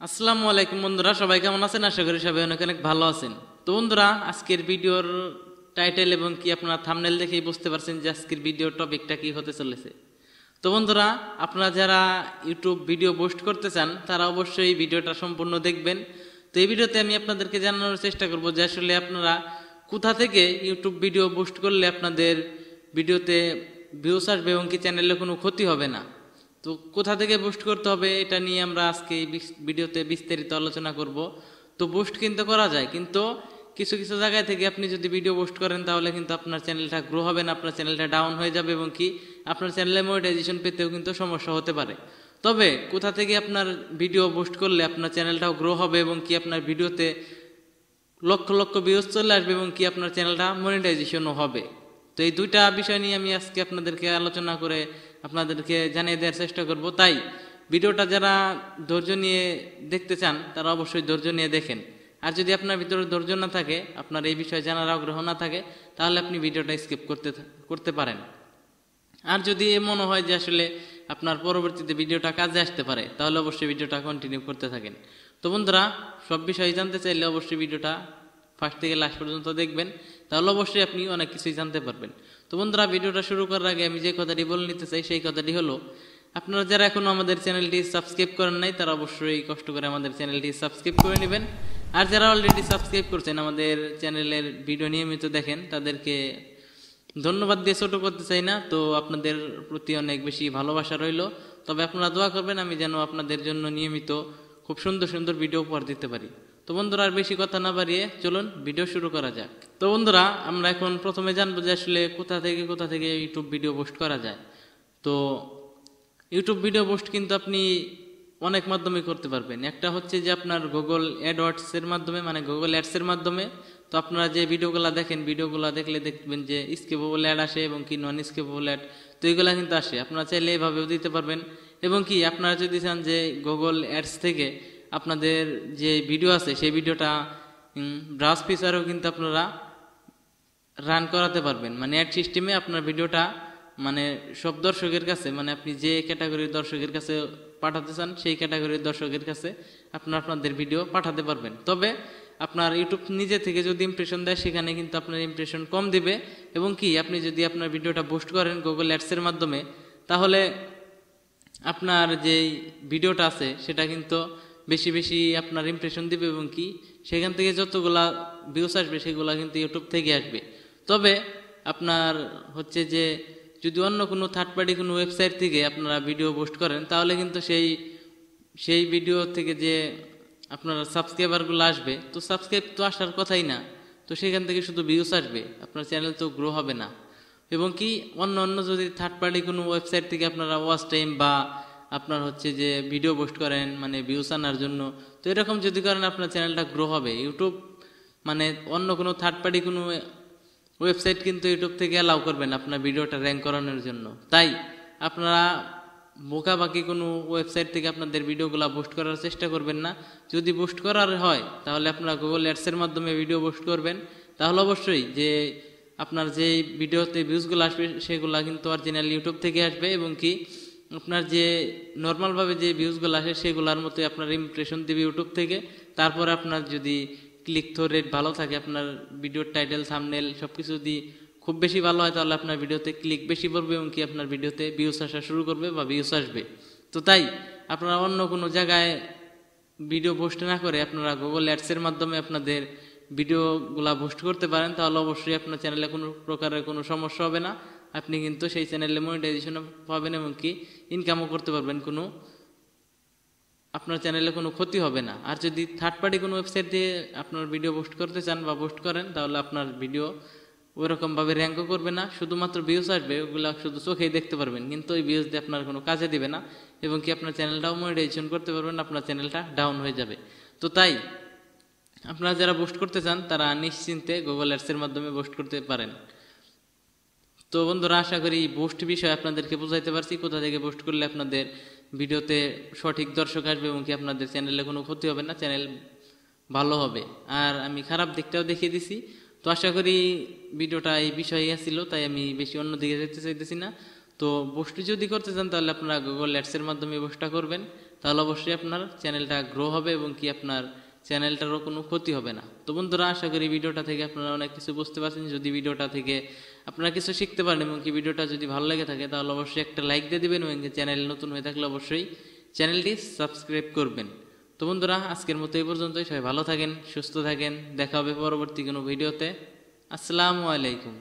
আসসালামু আলাইকুম বন্ধুরা, সবাই কেমন আছেন? আশা করি সবাই অনেক অনেক ভালো আছেন। তো বন্ধুরা, আজকের ভিডিওর টাইটেল এবং কি আপনারা থাম্বনেল দেখেই বুঝতে পারছেন যে আজকের ভিডিওর টপিকটা কি হতে চলেছে। তো বন্ধুরা, আপনারা যারা ইউটিউব ভিডিও পোস্ট করতে চান তারা অবশ্যই ভিডিওটা সম্পূর্ণ দেখবেন। তো এই ভিডিওতে আমি আপনাদেরকে জানানোর চেষ্টা করব যে আসলে আপনারা কোথা থেকে ইউটিউব ভিডিও পোস্ট করলে আপনাদের ভিডিওতে ভিউস আসবে এবং কি চ্যানেলে কোনো ক্ষতি হবে না। তো কোথা থেকে বুস্ট করতে হবে এটা নিয়ে আমরা আজকে এই ভিডিওতে বিস্তারিত আলোচনা করব। তো বুস্ট কিন্তু করা যায়, কিন্তু কিছু কিছু জায়গায় থেকে আপনি যদি ভিডিও পোস্ট করেন তাহলে কিন্তু আপনার চ্যানেলটা গ্রো হবে না, আপনার চ্যানেলটা ডাউন হয়ে যাবে এবং কি আপনার চ্যানেলে মনিটাইজেশন পেতেও কিন্তু সমস্যা হতে পারে। তবে কোথা থেকে আপনার ভিডিও পোস্ট করলে আপনার চ্যানেলটাও গ্রো হবে এবং কি আপনার ভিডিওতে লক্ষ লক্ষ ভিউজ চলে আসবে এবং কি আপনার চ্যানেলটা মনিটাইজেশনও হবে। তো এই দুইটা বিষয় নিয়ে আমি আজকে আপনাদেরকে আলোচনা করে আপনাদেরকে জানিয়ে দেওয়ার চেষ্টা করব। তাই ভিডিওটা যারা ধৈর্য নিয়ে দেখতে চান তারা অবশ্যই ধৈর্য নিয়ে দেখেন। আর যদি আপনার ভিতরে ধৈর্য না থাকে, আপনার এই বিষয়ে জানার আগ্রহ না থাকে, তাহলে আপনি ভিডিওটা স্কিপ করতে পারেন। আর যদি মনে হয় যে আসলে আপনার পরবর্তীতে ভিডিওটা কাজে আসতে পারে, তাহলে অবশ্যই ভিডিওটা কন্টিনিউ করতে থাকেন। তো বন্ধুরা, সব বিষয়ে জানতে চাইলে অবশ্যই ভিডিওটা ফার্স্ট থেকে লাস্ট পর্যন্ত দেখবেন, তাহলে অবশ্যই আপনি অনেক কিছুই জানতে পারবেন। তো বন্ধুরা, ভিডিওটা শুরু করার আগে আমি যে কথাটি বলে নিতে চাই সেই কথাটি হলো, আপনারা যারা এখনো আমাদের চ্যানেলটি সাবস্ক্রাইব করেন নাই তারা অবশ্যই কষ্ট করে আমাদের চ্যানেলটি সাবস্ক্রাইব করে নেবেন। আর যারা অলরেডি সাবস্ক্রাইব করছেন, আমাদের চ্যানেলের ভিডিও নিয়মিত দেখেন, তাদেরকে ধন্যবাদ দিয়ে ছোট করতে চাই না। তো আপনাদের প্রতি অনেক বেশি ভালোবাসা রইল। তবে আপনারা দোয়া করবেন আমি যেন আপনাদের জন্য নিয়মিত খুব সুন্দর সুন্দর ভিডিও উপহার দিতে পারি। তো বন্ধুরা, আর বেশি কথা না বাড়িয়ে চলুন ভিডিও শুরু করা যাক। তো বন্ধুরা, আমরা এখন প্রথমে জানবো যে আসলে কোথা থেকে ইউটিউব ভিডিও পোস্ট করা যায়। তো ইউটিউব ভিডিও পোস্ট কিন্তু আপনি অনেক মাধ্যমে করতে পারবেন। একটা হচ্ছে যে আপনার গুগল অ্যাডওয়ার্ডসের মাধ্যমে, মানে গুগল অ্যাডসের মাধ্যমে। তো আপনারা যে ভিডিওগুলো দেখেন, ভিডিওগুলো দেখলে দেখবেন যে স্কিপেবল অ্যাড আসে এবং কি নন স্কিপেবল অ্যাড, তো এইগুলা কিন্তু আসে। আপনারা চাইলে এইভাবেও দিতে পারবেন। এবং কি আপনারা যদি চান যে গুগল অ্যাডস থেকে আপনাদের যে ভিডিও আছে সেই ভিডিওটা ব্রাউজ ফিচারেও কিন্তু আপনারা রান করাতে পারবেন। মানে অ্যাড সিস্টেমে আপনার ভিডিওটা মানে সব দর্শকের কাছে, মানে আপনি যে ক্যাটাগরির দর্শকের কাছে পাঠাতে চান সেই ক্যাটাগরির দর্শকের কাছে আপনাদের ভিডিও পাঠাতে পারবেন। তবে আপনার ইউটিউব নিজে থেকে যদি ইমপ্রেশন দেয়, সেখানে কিন্তু আপনার ইমপ্রেশন কম দিবে। এবং কি আপনি যদি আপনার ভিডিওটা পোস্ট করেন গুগল অ্যাডসের মাধ্যমে, তাহলে আপনার যে ভিডিওটা আছে সেটা কিন্তু বেশি বেশি আপনার ইমপ্রেশন দিবে এবং কি সেখান থেকে যতগুলা ভিউস আসবে সেগুলা কিন্তু ইউটিউব থেকে আসবে। তবে আপনার হচ্ছে যে যদি অন্য কোনো থার্ড পার্টি কোনো ওয়েবসাইট থেকে আপনারা ভিডিও পোস্ট করেন, তাহলে কিন্তু সেই ভিডিও থেকে যে আপনার সাবস্ক্রাইবারগুলো আসবে, তো সাবস্ক্রাইব তো আসার কথাই না, তো সেখান থেকে শুধু ভিউস আসবে, আপনার চ্যানেল তো গ্রো হবে না। এবং কি অন্য যদি থার্ড পার্টি কোনো ওয়েবসাইট থেকে আপনারা ওয়াচ টাইম বা আপনার হচ্ছে যে ভিডিও পোস্ট করেন মানে ভিউস আনার জন্য, তো এরকম যদি করেন আপনার চ্যানেলটা গ্রো হবে। ইউটিউব মানে অন্য কোনো থার্ড পার্টি কোনো ওয়েবসাইট কিন্তু ইউটিউব থেকে অ্যালাউ করবেন আপনার ভিডিওটা র্যাঙ্ক করানোর জন্য। তাই আপনারা বোকাবাকি কোনো ওয়েবসাইট থেকে আপনাদের ভিডিওগুলো পোস্ট করার চেষ্টা করবেন না। যদি পোস্ট করার হয় তাহলে আপনারা গুগল অ্যাডসের মাধ্যমে ভিডিও পোস্ট করবেন, তাহলে অবশ্যই যে আপনার যে ভিডিওতে ভিউজগুলো আসবে সেগুলো কিন্তু অরিজিনাল ইউটিউব থেকে আসবে। এবং কি আপনার যে নর্মালভাবে যে ভিউজগুলো আসে সেগুলোর মতোই আপনার ইমপ্রেশন দিবে ইউটিউব থেকে। তারপর আপনার যদি ক্লিক থ্রু রেট ভালো থাকে, আপনার ভিডিওর টাইটেল থাম্বনেল সব কিছু যদি খুব বেশি ভালো হয়, তাহলে আপনার ভিডিওতে ক্লিক বেশি পড়বে এবং কি আপনার ভিডিওতে ভিউস আসা শুরু করবে বা ভিউস আসবে। তো তাই আপনারা অন্য কোনো জায়গায় ভিডিও পোস্ট না করে আপনারা গুগল অ্যাডসের মাধ্যমে আপনাদের ভিডিওগুলা পোস্ট করতে পারেন, তাহলে অবশ্যই আপনার চ্যানেলে কোনো প্রকারের কোনো সমস্যা হবে না। আপনি কিন্তু সেই চ্যানেলে মনিটাইজেশন পাবেন এবং কি ইনকামও করতে পারবেন, আপনার চ্যানেলে কোনো ক্ষতি হবে না। আর যদি থার্ড পার্টি কোনো ওয়েবসাইট দিয়ে আপনার ভিডিও পোস্ট করতে চান বা পোস্ট করেন, তাহলে আপনার ভিডিও ওইরকমভাবে র্যাঙ্কও করবে না, শুধুমাত্র ভিউস আসবে, ওগুলো শুধু চোখেই দেখতে পারবেন, কিন্তু ওই ভিউস দিয়ে আপনার কোনো কাজে দিবে না এবং কি আপনার চ্যানেলটাও মনিটাইজেশন করতে পারবেন, আপনার চ্যানেলটা ডাউন হয়ে যাবে। তো তাই আপনারা যারা পোস্ট করতে চান তারা নিশ্চিন্তে গুগল অ্যাডসের মাধ্যমে পোস্ট করতে পারেন। তো বন্ধুরা, আশা করি পোস্ট বিষয়ে আপনাদেরকে বোঝাইতে পারছি, কোথা থেকে পোস্ট করলে আপনাদের ভিডিওতে সঠিক দর্শক আসবে এবং কি আপনাদের চ্যানেলে কোনো ক্ষতি হবে না, চ্যানেল ভালো হবে। আর আমি খারাপ দিকটাও দেখিয়ে দিছি। তো আশা করি ভিডিওটা এই বিষয়ে ছিল, তাই আমি বেশি অন্যদিকে যেতে চাইতেছি না। তো পোস্ট যদি করতে চান তাহলে আপনারা গুগল অ্যাডসের মাধ্যমে পোস্টটা করবেন। তাহলে অবশ্যই আপনার চ্যানেলটা গ্রো হবে এবং কি আপনার চ্যানেলটারও কোনো ক্ষতি হবে না। তো বন্ধুরা, আশা করি ভিডিওটা থেকে আপনারা অনেক কিছু বুঝতে পারছেন। যদি ভিডিওটা থেকে আপনারা কিছু শিখতে পারেন এবং কি ভিডিওটা যদি ভালো লেগে থাকে তাহলে অবশ্যই একটা লাইক দিয়ে দিবেন এবং চ্যানেল নতুন হয়ে থাকলে অবশ্যই চ্যানেলটি সাবস্ক্রাইব করবেন। তো বন্ধুরা, আজকের মতো এই পর্যন্তই। সবাই ভালো থাকেন, সুস্থ থাকেন, দেখা হবে পরবর্তী কোনো ভিডিওতে। আসসালামু আলাইকুম।